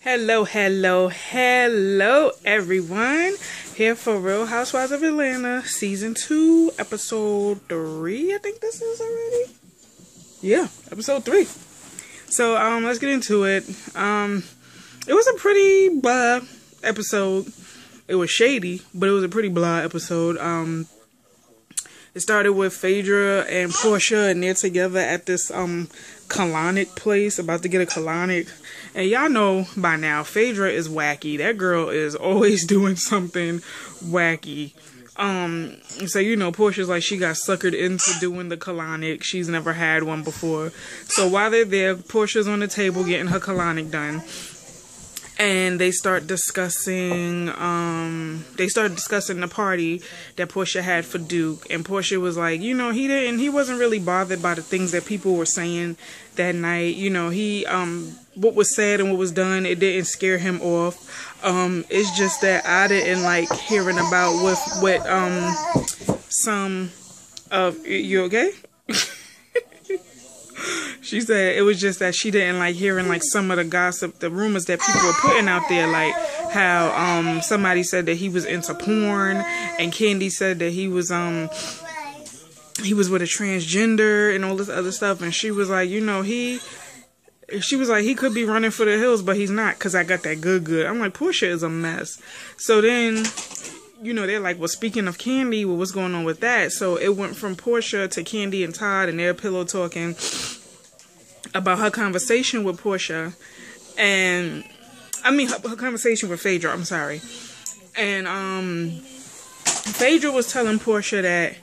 Hello, hello, hello, everyone. Here for Real Housewives of Atlanta, Season 2, Episode 3, I think this is already. Yeah, Episode 3. So, let's get into it. It was a pretty blah episode. It was shady, but it was a pretty blah episode. It started with Phaedra and Portia, and they're together at this, colonic place, about to get a colonic. And y'all know by now, Phaedra is wacky. That girl is always doing something wacky. So, you know, Portia's like, she got suckered into doing the colonic. She's never had one before. So while they're there, Portia's on the table getting her colonic done. And they start discussing, the party that Portia had for Duke. And Portia was like, you know, he wasn't really bothered by the things that people were saying that night. You know, what was said and what was done, it didn't scare him off. It's just that I didn't like hearing about you okay? She said it was just that she didn't like hearing like some of the gossip, the rumors that people were putting out there, like how somebody said that he was into porn, and Candy said that he was with a transgender and all this other stuff, and she was like, you know, he could be running for the hills, but he's not, because I got that good. I'm like, Portia is a mess. So then, you know, they're like, well, speaking of Candy, well, what's going on with that? So it went from Portia to Candy and Todd, and they're pillow talking about her conversation with Portia, and her conversation with Phaedra, I'm sorry. And Phaedra was telling Portia that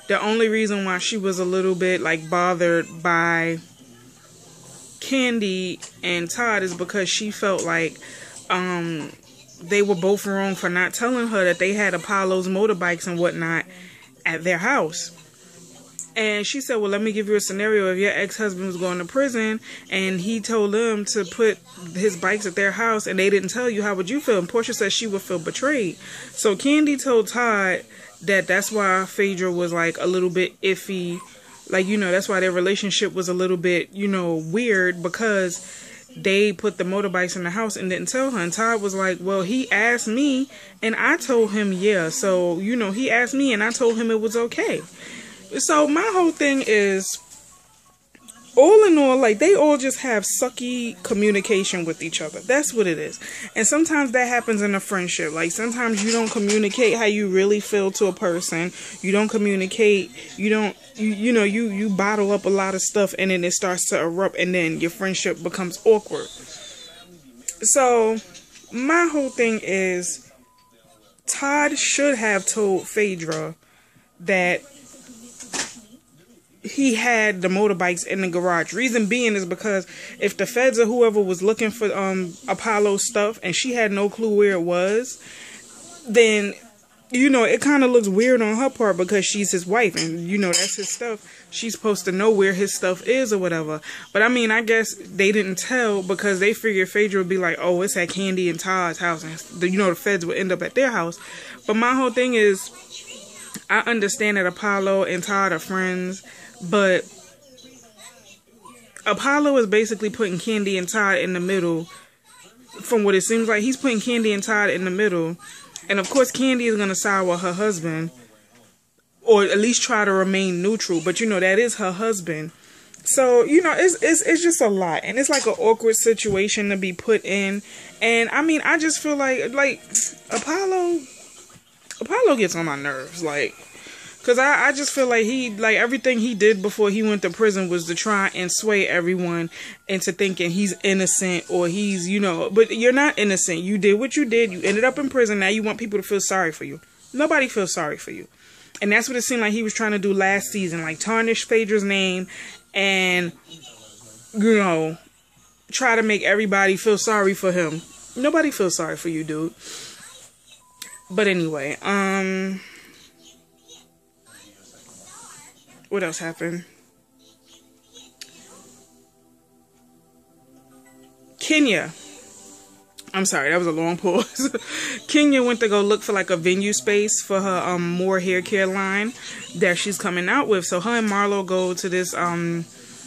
the only reason why she was a little bit like bothered by Candy and Todd is because she felt like they were both wrong for not telling her that they had Apollo's motorbikes and whatnot at their house. And she said, well, let me give you a scenario. If your ex-husband was going to prison and he told them to put his bikes at their house and they didn't tell you, how would you feel? And Portia said she would feel betrayed. So Candy told Todd that that's why Phaedra was like a little bit iffy. Like, you know, that's why their relationship was a little bit, you know, weird, because they put the motorbikes in the house and didn't tell her. And Todd was like, well, he asked me and I told him, yeah. So, you know, he asked me and I told him it was okay. So my whole thing is, all in all, like, they all just have sucky communication with each other. That's what it is. And sometimes that happens in a friendship. Like, sometimes you don't communicate how you really feel to a person. You don't communicate. You bottle up a lot of stuff, and then it starts to erupt, and then your friendship becomes awkward. So my whole thing is, Todd should have told Phaedra that he had the motorbikes in the garage. Reason being is because if the feds or whoever was looking for Apollo stuff and she had no clue where it was, then, you know, it kind of looks weird on her part, because she's his wife and, you know, that's his stuff. She's supposed to know where his stuff is or whatever. But I mean, I guess they didn't tell because they figured Phaedra would be like, oh, it's at Candy and Todd's house, and, you know, the feds would end up at their house. But my whole thing is, I understand that Apollo and Todd are friends, but Apollo is basically putting Candy and Todd in the middle. From what it seems like, he's putting Candy and Todd in the middle. And of course, Candy is going to side with her husband, or at least try to remain neutral. But, you know, that is her husband. So, you know, it's just a lot. And it's like an awkward situation to be put in. And, I mean, I just feel like Apollo gets on my nerves. Like, because I just feel like everything he did before he went to prison was to try and sway everyone into thinking he's innocent, or he's, you know, but you're not innocent. You did what you did. You ended up in prison. Now you want people to feel sorry for you. Nobody feels sorry for you. And that's what it seemed like he was trying to do last season, like tarnish Phaedra's name and, you know, try to make everybody feel sorry for him. Nobody feels sorry for you, dude. But anyway, what else happened? Kenya. I'm sorry, that was a long pause. Kenya went to go look for like a venue space for her more hair care line that she's coming out with. So her and Marlo go to this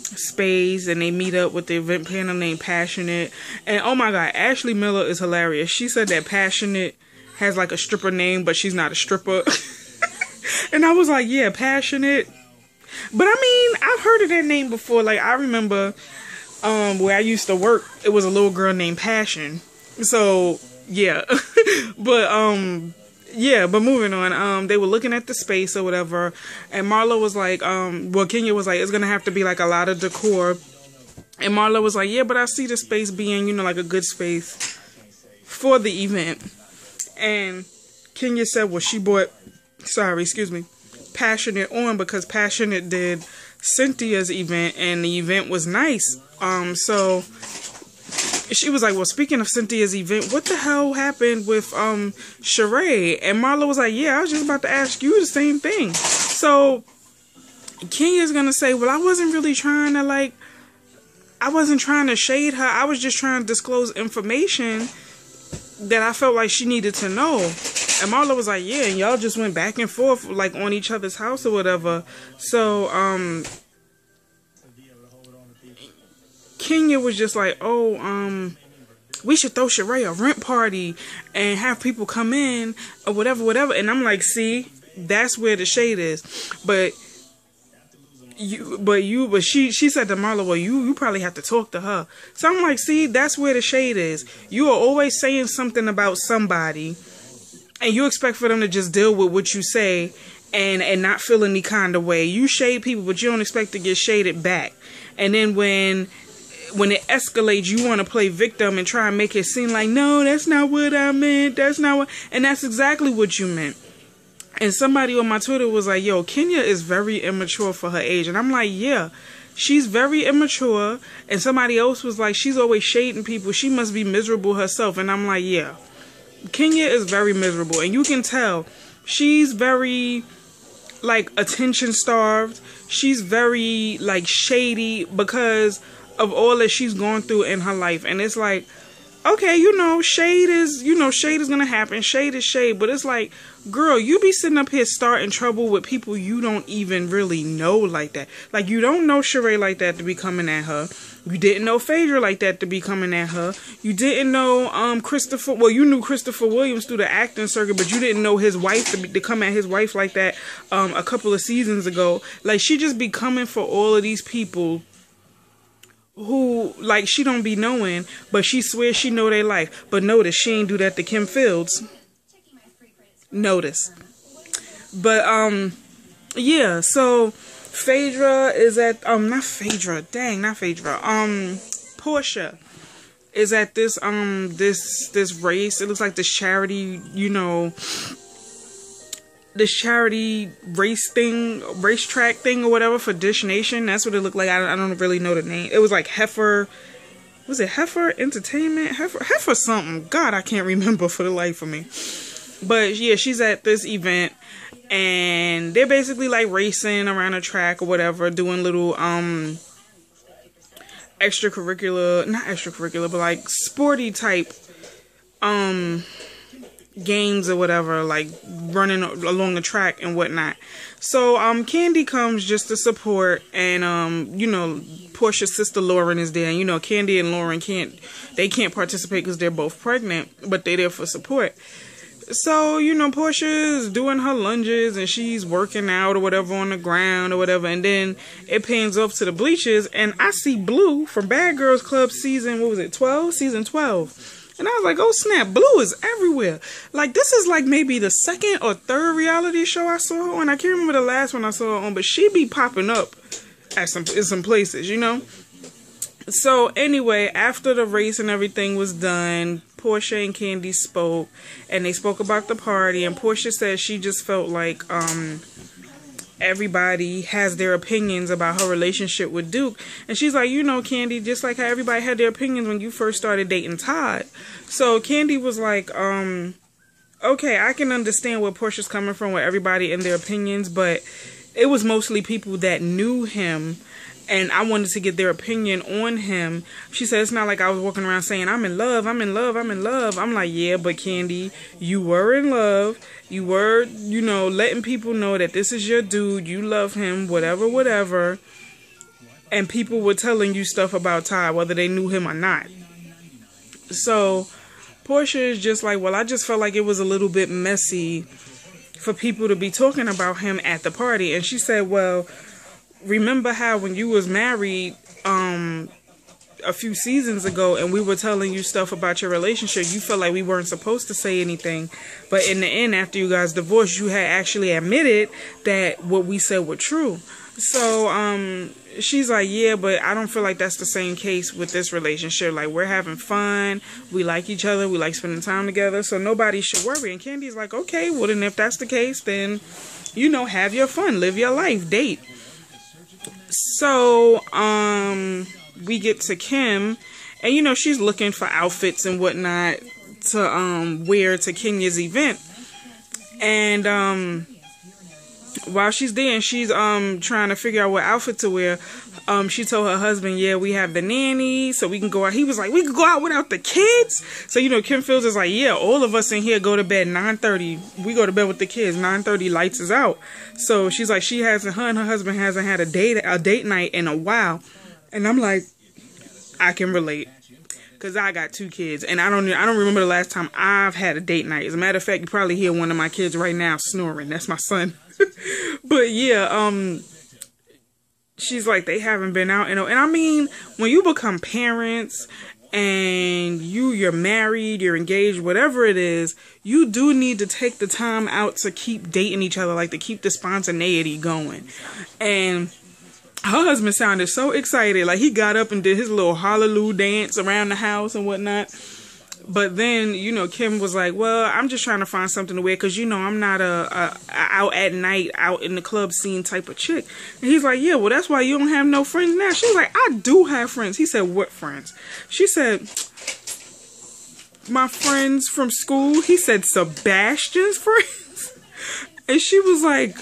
space, and they meet up with the event planner named Passionate. And oh my god, Ashley Miller is hilarious. She said that Passionate has like a stripper name, but she's not a stripper. And I was like, yeah, Passionate. But I mean, I've heard of that name before. Like, I remember where I used to work, it was a little girl named Passion. So yeah. But moving on, they were looking at the space or whatever, and Marlo was like, Kenya was like, it's gonna have to be like a lot of decor. And Marlo was like, yeah, but I see the space being, you know, like a good space for the event. And Kenya said, well, she bought, Passionate on because Passionate did Cynthia's event, and the event was nice. So she was like, well, speaking of Cynthia's event, what the hell happened with Sheree? And Marlo was like, yeah, I was just about to ask you the same thing. So Kenya's gonna say, well, I wasn't trying to shade her. I was just trying to disclose information that I felt like she needed to know. And Marlo was like, yeah, and y'all just went back and forth like on each other's house or whatever. So Kenya was just like, oh, we should throw Sheree a rent party and have people come in or whatever. And I'm like, see, that's where the shade is. But she said to Marlo, well, you probably have to talk to her. So I'm like, see, that's where the shade is. You are always saying something about somebody, and you expect for them to just deal with what you say and not feel any kind of way. You shade people, but you don't expect to get shaded back. And then when it escalates, you want to play victim and try and make it seem like, no, that's not what I meant. And that's exactly what you meant. And somebody on my Twitter was like, yo, Kenya is very immature for her age. And I'm like, yeah, she's very immature. And somebody else was like, she's always shading people. She must be miserable herself. And I'm like, yeah, Kenya is very miserable. And you can tell she's very, like, attention starved. She's very, like, shady because of all that she's gone through in her life. And it's like, okay, shade is gonna happen. Shade is shade. But it's like, girl, you be sitting up here starting trouble with people you don't even really know like that. Like, you don't know Sheree like that to be coming at her. You didn't know Phaedra like that to be coming at her. You didn't know Christopher. Well, you knew Christopher Williams through the acting circuit, but you didn't know his wife to come at his wife like that a couple of seasons ago. Like, she just be coming for all of these people who, like, she don't be knowing, but she swears she know their life. But notice, she ain't do that to Kim Fields. Notice. But, yeah, so Phaedra is at, Portia is at this, this race. It looks like this charity, this charity racetrack thing or whatever for Dish Nation. That's what it looked like. I don't really know the name. It was like Heifer. Was it Heifer Entertainment? Heifer something. God, I can't remember for the life of me. But yeah, she's at this event, and they're basically like racing around a track or whatever, doing little not extracurricular, but like sporty type games or whatever, like running along the track and whatnot. So Candy comes just to support, and Portia's sister Lauren is there, and Candy and Lauren can't participate because they're both pregnant, but they're there for support. So Portia is doing her lunges and she's working out or whatever on the ground or whatever, and then it pans off to the bleachers, and I see Blue from Bad Girls Club season 12. And I was like, oh snap, Blue is everywhere. Like, this is like maybe the second or third reality show I saw her on. I can't remember the last one I saw her on, but she be popping up in some places, So anyway, after the race and everything was done, Portia and Candy spoke, and they spoke about the party, and Portia said she just felt like everybody has their opinions about her relationship with Duke. And she's like, Candy, just like how everybody had their opinions when you first started dating Todd. So Candy was like, okay, I can understand where Portia's coming from with everybody and their opinions, but it was mostly people that knew him, and I wanted to get their opinion on him. She said, it's not like I was walking around saying, I'm in love, I'm in love, I'm in love. I'm like, yeah, but Candy, you were in love. You were, letting people know that this is your dude. You love him, whatever. and people were telling you stuff about Ty, whether they knew him or not. So Portia is just like, well, I just felt like it was a little bit messy for people to be talking about him at the party. And she said, well, remember how when you was married a few seasons ago and we were telling you stuff about your relationship, you felt like we weren't supposed to say anything, but in the end, after you guys divorced, you had actually admitted that what we said were true. So she's like, yeah, but I don't feel like that's the same case with this relationship. Like, we're having fun, we like each other, we like spending time together, so nobody should worry. And Candy's like, okay, well then if that's the case, then, you know, have your fun, live your life, date. So we get to Kim, and you know, she's looking for outfits and whatnot to wear to Kenya's event. And while she's there and she's trying to figure out what outfit to wear, she told her husband, yeah, we have the nanny, so we can go out. He was like, we can go out without the kids? So, you know, Kim Fields is like, yeah, all of us in here go to bed 9:30. We go to bed with the kids. 9:30, lights is out. So she's like, her and her husband hasn't had a date night in a while. And I'm like, I can relate. Because I got 2 kids, and I don't remember the last time I've had a date night. As a matter of fact, you probably hear one of my kids right now snoring. That's my son. But yeah, she's like, they haven't been out, and I mean, when you become parents and you're married, you're engaged, whatever it is, you do need to take the time out to keep dating each other, like to keep the spontaneity going. And her husband sounded so excited. Like, he got up and did his little hallelujah dance around the house and whatnot. But then, you know, Kim was like, well, I'm just trying to find something to wear because, you know, I'm not a out at night, out in the club scene type of chick. And he's like, yeah, well, that's why you don't have no friends now. She's like, I do have friends. He said, what friends? She said, my friends from school. He said, Sebastian's friends? And she was like,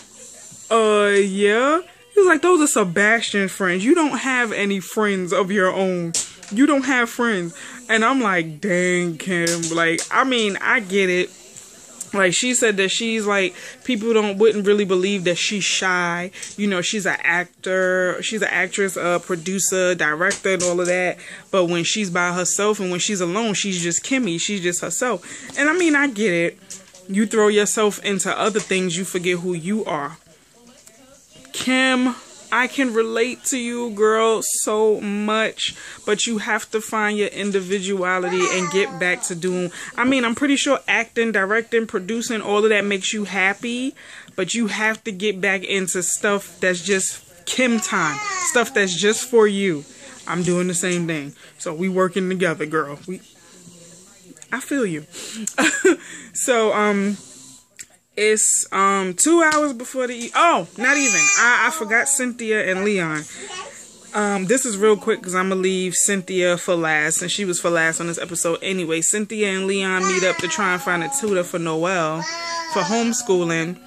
yeah. He was like, those are Sebastian's friends. You don't have any friends of your own. You don't have friends. And I'm like, dang, Kim. Like, I mean, I get it. Like, she said that she's like, people wouldn't really believe that she's shy. You know, she's an actor. She's an actress, producer, director, and all of that. But when she's by herself and when she's alone, she's just Kimmy. She's just herself. And I mean, I get it. You throw yourself into other things, you forget who you are. Kim, I can relate to you, girl, so much, but you have to find your individuality and get back to doing, I mean, I'm pretty sure acting, directing, producing, all of that makes you happy, but you have to get back into stuff that's just Kim time, stuff that's just for you. I'm doing the same thing, so we working together, girl. I feel you. So, it's 2 hours before oh, not even. I forgot Cynthia and Leon. This is real quick because I'm gonna leave Cynthia for last, and she was for last on this episode anyway. Cynthia and Leon meet up to try and find a tutor for Noelle for homeschooling,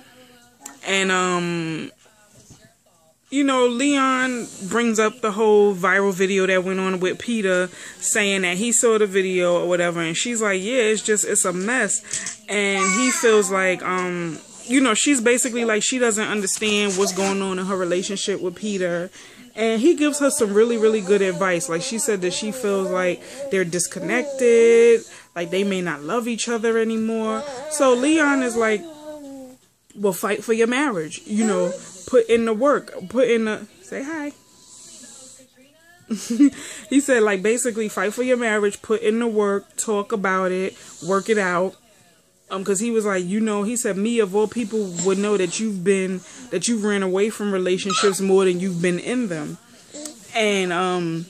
and you know, Leon brings up the whole viral video that went on with Peter, saying that he saw the video or whatever, and she's like, yeah, it's a mess. And he feels like, you know, she's basically like, she doesn't understand what's going on in her relationship with Peter. And he gives her some really, really good advice. Like, she said that she feels like they're disconnected, like they may not love each other anymore. So Leon is like, well, fight for your marriage, you know. Put in the work. Put in the... Say hi. He said, like, basically, fight for your marriage. Put in the work. Talk about it. Work it out. Because he was like, you know, he said, me of all people would know that you've ran away from relationships more than you've been in them. And,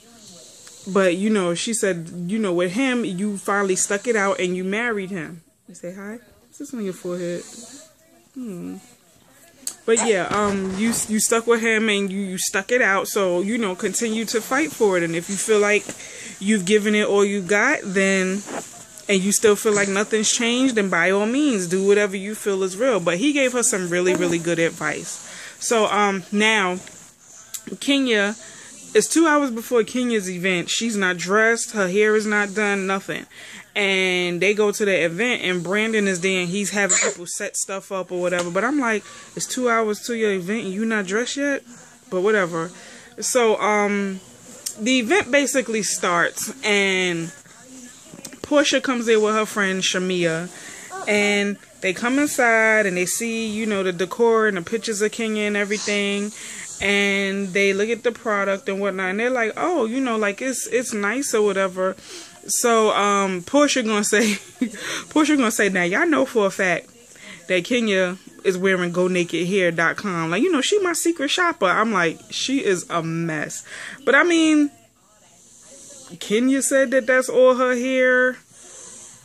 but, you know, she said, you know, with him, you finally stuck it out and you married him. You say hi? What's this on your forehead? But yeah, you stuck with him and you stuck it out. So, you know, continue to fight for it. And if you feel like you've given it all you got, then, and you still feel like nothing's changed, then by all means, do whatever you feel is real. But he gave her some really, really good advice. So, now, Kenya, it's 2 hours before Kenya's event. She's not dressed. Her hair is not done. Nothing. And they go to the event, and Brandon is there, and he's having people set stuff up or whatever. But I'm like, it's 2 hours to your event, and you not dressed yet? But whatever. So, the event basically starts, and Portia comes in with her friend Shamia, and they come inside and they see, you know, the decor and the pictures of Kenya and everything, and they look at the product and whatnot, and they're like, oh, you know, like it's nice or whatever. So Portia gonna say now, y'all know for a fact that Kenya is wearing GoNakedHair.com. Like, you know, she my secret shopper. I'm like, she is a mess. But I mean, Kenya said that that's all her hair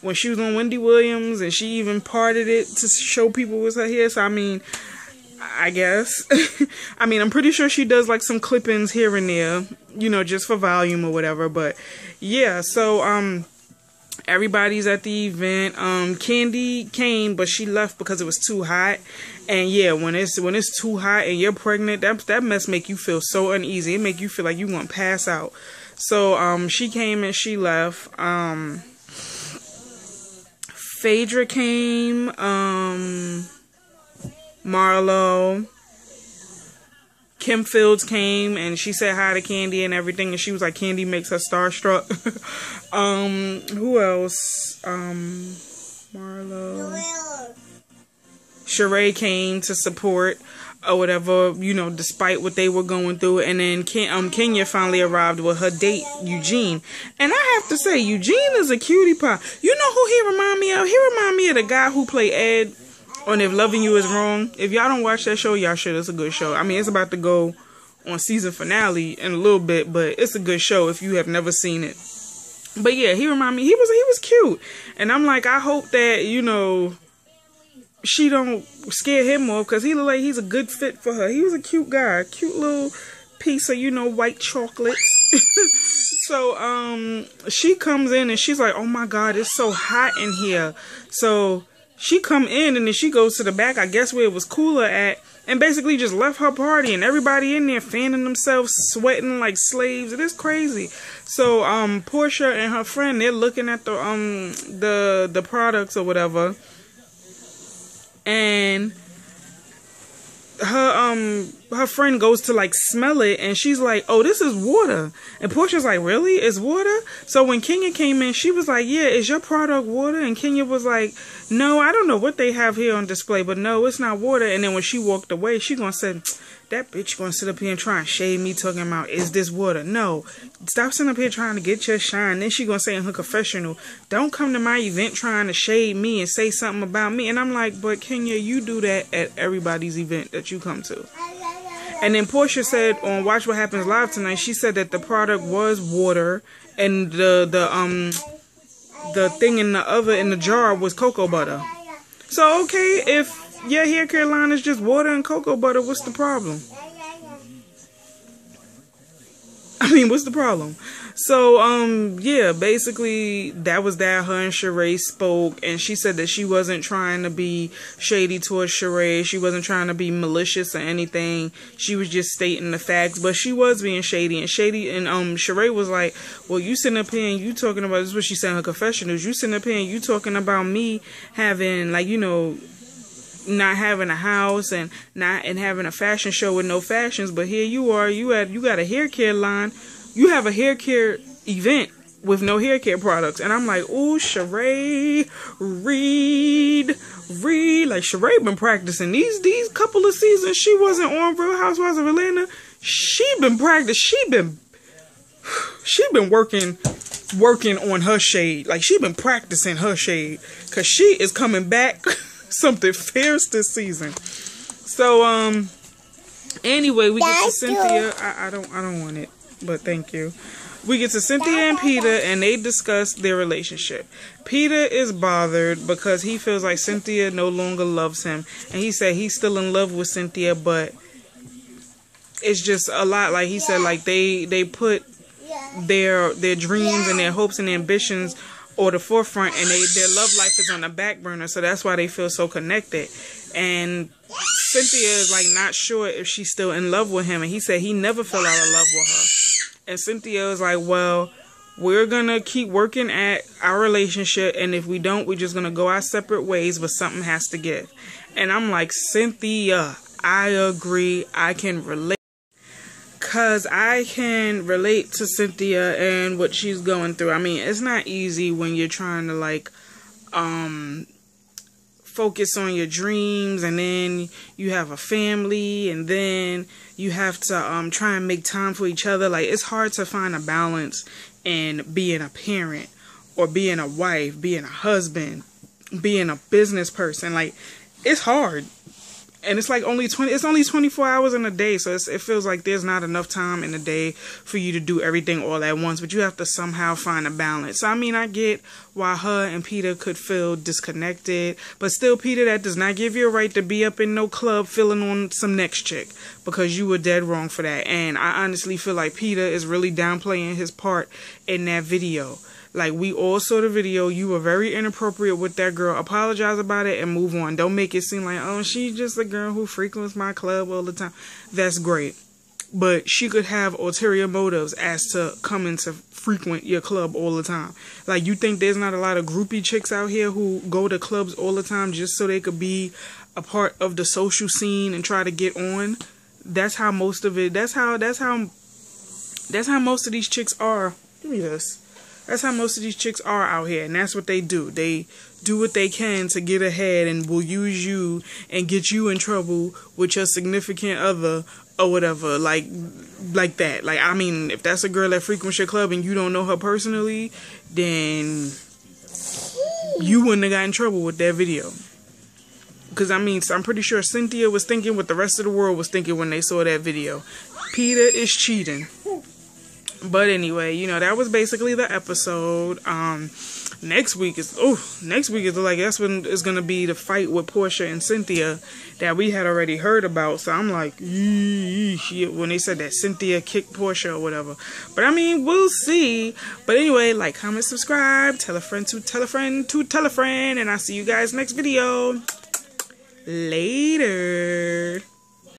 when she was on Wendy Williams, and she even parted it to show people it was her hair. So I mean, I guess. I mean, I'm pretty sure she does like some clip-ins here and there, you know, just for volume or whatever. But yeah, so everybody's at the event. Candy came, but she left because it was too hot. And yeah, when it's too hot and you're pregnant, that mess make you feel so uneasy. It make you feel like you want to pass out. So she came and she left. Phaedra came. Marlo, Kim Fields came, and she said hi to Candy and everything, and she was like, Candy makes her starstruck. Who else? Marlo. Sheree came to support or whatever, you know, despite what they were going through. And then Kenya finally arrived with her date, Eugene. And I have to say, Eugene is a cutie pie. You know who he remind me of? He remind me of the guy who played Ed on If Loving You Is Wrong. If y'all don't watch that show, y'all should. It's a good show. I mean, it's about to go on season finale in a little bit, but it's a good show if you have never seen it. But yeah, he remind me, he was cute. And I'm like, I hope that, you know, she don't scare him off, because he look like he's a good fit for her. He was a cute guy, cute little piece of, you know, white chocolates. So she comes in and she's like, oh my God, it's so hot in here. So she come in and then she goes to the back, I guess where it was cooler at, and basically just left her party, and everybody in there fanning themselves, sweating like slaves. It is crazy. So Portia and her friend, they're looking at the products or whatever, and her friend goes to like smell it, and she's like, oh, this is water. And Portia's like, really? It's water? So when Kenya came in, she was like, yeah, is your product water? And Kenya was like, no, I don't know what they have here on display, but no, it's not water. And then when she walked away, she gonna say, that bitch gonna sit up here and try and shade me talking about, is this water? No, stop sitting up here trying to get your shine. Then she gonna say in her confessional, don't come to my event trying to shade me and say something about me. And I'm like, but Kenya, you do that at everybody's event that you come to. And then Portia said on Watch What Happens Live tonight, she said that the product was water, and the thing in the jar was cocoa butter. So okay, if your hair care line is just water and cocoa butter, what's the problem? I mean, what's the problem? So, yeah, basically, that was that. Her and Sheree spoke, and she said that she wasn't trying to be shady towards Sheree. She wasn't trying to be malicious or anything. She was just stating the facts, but she was being shady. And Sheree was like, well, you sitting up here and you talking about, this is what she said in her confessionals, you sitting up here and you talking about me having, like, you know, not having a house and having a fashion show with no fashions, but here you are, you got a hair care line, you have a hair care event with no hair care products. And I'm like, ooh, Sheree, read, like Sheree been practicing these couple of seasons. She wasn't on Real Housewives of Atlanta. She been practicing. She been working on her shade. Like, she been practicing her shade, because she is coming back something fierce this season. So anyway, we get to Cynthia. I don't want it, but thank you. We get to Cynthia and Peter, and they discuss their relationship. Peter is bothered because he feels like Cynthia no longer loves him, and he said he's still in love with Cynthia, but it's just a lot. Like he said, like they put their dreams and their hopes and ambitions or the forefront, and their love life is on the back burner, so that's why they feel so connected. And Cynthia is like not sure if she's still in love with him, and he said he never fell out of love with her. And Cynthia is like, well, we're gonna keep working at our relationship, and if we don't, we're just gonna go our separate ways, but something has to give. And I'm like, Cynthia, I agree, I can relate. because I can relate to Cynthia and what she's going through. I mean, it's not easy when you're trying to, like, focus on your dreams, and then you have a family, and then you have to try and make time for each other. Like, it's hard to find a balance in being a parent, or being a wife, being a husband, being a business person. Like, it's hard. And it's like only 24 hours in a day, so it feels like there's not enough time in the day for you to do everything all at once, but you have to somehow find a balance. So, I mean, I get why her and Peter could feel disconnected, but still, Peter, that does not give you a right to be up in no club feeling on some next chick, because you were dead wrong for that. And I honestly feel like Peter is really downplaying his part in that video. Like, we all saw the video. You were very inappropriate with that girl. Apologize about it and move on. Don't make it seem like, oh, she's just a girl who frequents my club all the time. That's great. But she could have ulterior motives as to coming to frequent your club all the time. Like, you think there's not a lot of groupie chicks out here who go to clubs all the time just so they could be a part of the social scene and try to get on? That's how most of it, that's how most of these chicks are. Give me this. That's how most of these chicks are out here, and that's what they do. They do what they can to get ahead and will use you and get you in trouble with your significant other or whatever, like that. Like, I mean, if that's a girl that frequents your club and you don't know her personally, then you wouldn't have got in trouble with that video. Because, I mean, I'm pretty sure Cynthia was thinking what the rest of the world was thinking when they saw that video. Peter is cheating. But anyway, you know, that was basically the episode. Next week is like, that's when it's gonna be the fight with Portia and Cynthia that we had already heard about. So I'm like, when they said that Cynthia kicked Portia or whatever. But I mean, we'll see. But anyway, like, comment, subscribe, tell a friend to tell a friend to tell a friend, and I'll see you guys next video. Later.